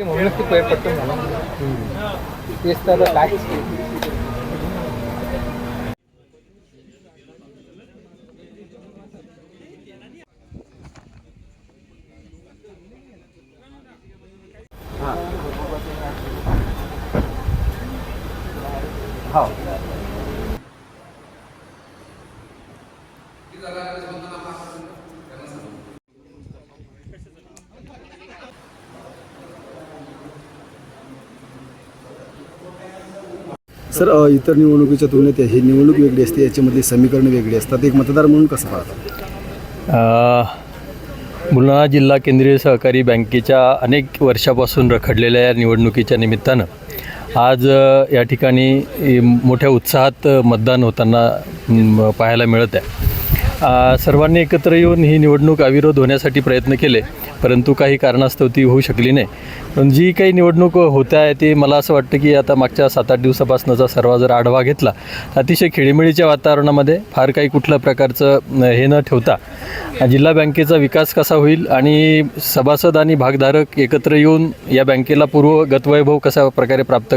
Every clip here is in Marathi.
म्हणूनच ते पटकन झालं. तेच तर काय हो. सर, इतर निवडणुकीच्या तुलनेत ही निवडणूक वेगळी असते, याच्यामधली समीकरणं वेगळी असतात. एक मतदार म्हणून कसं पाहता? बुलढाणा जिल्हा केंद्रीय सहकारी बँकेच्या अनेक वर्षापासून रखडलेल्या या निवडणुकीच्या निमित्तानं आज या ठिकाणी मोठ्या उत्साहात मतदान होताना पाहायला मिळत आहे. सर्वांनी एकत्र येऊन ही निवडणूक अविरोध होण्यासाठी प्रयत्न केले, परंतु काही कारणास्तव ती होऊ शकली नाही. पण जी काही निवडणूक होत्या आहे ती मला असं वाटतं की आता मागच्या 7-8 दिवसापासूनचा सर्व जर आढावा घेतला अतिशय खेळीमेळीच्या वातावरणामध्ये फार काही कुठल्या प्रकारचं हे न ठेवता जिल्हा बँकेचा विकास कसा होईल आणि सभासद आणि भागधारक एकत्र येऊन या बँकेला पूर्व गतवैभव कशा प्रकारे प्राप्त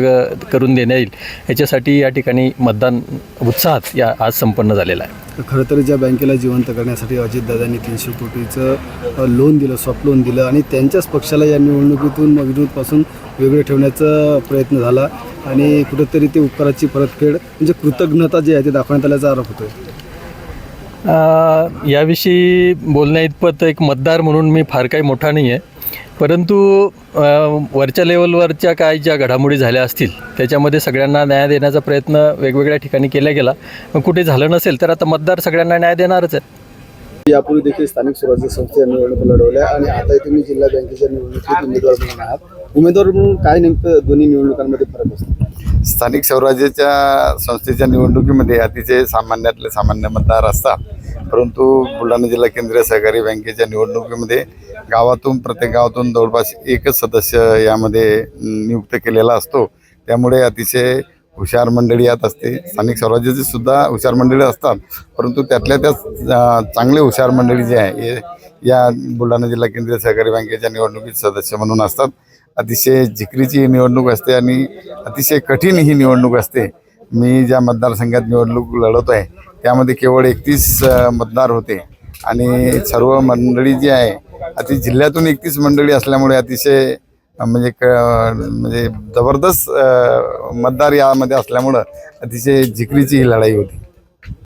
करून देण्यात येईल याच्यासाठी या ठिकाणी मतदान उत्साहात आज संपन्न झालेलं आहे. खरं तर ज्या बँकेला जिवंत करण्यासाठी अजितदादांनी 300 कोटीचं लोन दिलं, सॉफ्ट लोन दिलं आणि त्यांच्याच पक्षाला या निवडणुकीतून विरोधपासून वेगळे ठेवण्याचा प्रयत्न झाला आणि कुठंतरी ते उपकाराची परतफेड म्हणजे कृतज्ञता जी आहे ते दाखवण्यात आल्याचा आरोप होतोय. याविषयी बोलण्या इतपत एक मतदार म्हणून मी फार काही मोठा नाही आहे, परंतु वरच्या लेवलवरच्या काय ज्या घडामोडी झाल्या असतील त्याच्यामध्ये सगळ्यांना न्याय देण्याचा प्रयत्न वेगवेगळ्या ठिकाणी केला गेला. मग कुठे झालं नसेल तर आता मतदार सगळ्यांना न्याय देणारच आहे. यापूर्वी देखील स्थानिक स्वराज्य संस्थेच्या निवडणुका लढवल्या आणि आता तुम्ही जिल्हा बँकेच्या निवडणुकीत उमेदवार म्हणून आहात. उमेदवार म्हणून काय नेमकं दोन्ही निवडणुकांमध्ये फरक असतो? स्थानिक स्वराज्याच्या संस्थेच्या निवडणुकीमध्ये अतिशय सामान्यातले सामान्य मतदार असतात, परंतु बुलढाणा जिल्हा केंद्रीय सहकारी बँकेच्या निवडणुकीमध्ये प्रत्येक गावातून जवळपास एकच सदस्य यामध्ये नियुक्त केलेला असतो. त्यामुळे अतिशय हुशार मंडळी यात असते. स्थानिक स्वराज्याची सुद्धा हुशार मंडळी असतात, परंतु त्यातल्या त्या चांगले हुशार मंडळी जे आहे हे या बुलढाणा जिल्हा केंद्रीय सहकारी बँकेच्या निवडणुकीत सदस्य म्हणून असतात. अतिशय जिकरीची ही निवडणूक असते आणि अतिशय कठीण ही निवडणूक असते. मी ज्या मतदारसंघात निवडणूक लढवत आहे त्यामध्ये केवळ 31 मतदार होते आणि सर्व मंडळी जी आहे जिल्ह्यातून 31 मंडळी असल्यामुळे अतिशय म्हणजे जबरदस्त मतदार यामध्ये असल्यामुळं अतिशय जिकरीची ही लढाई होती.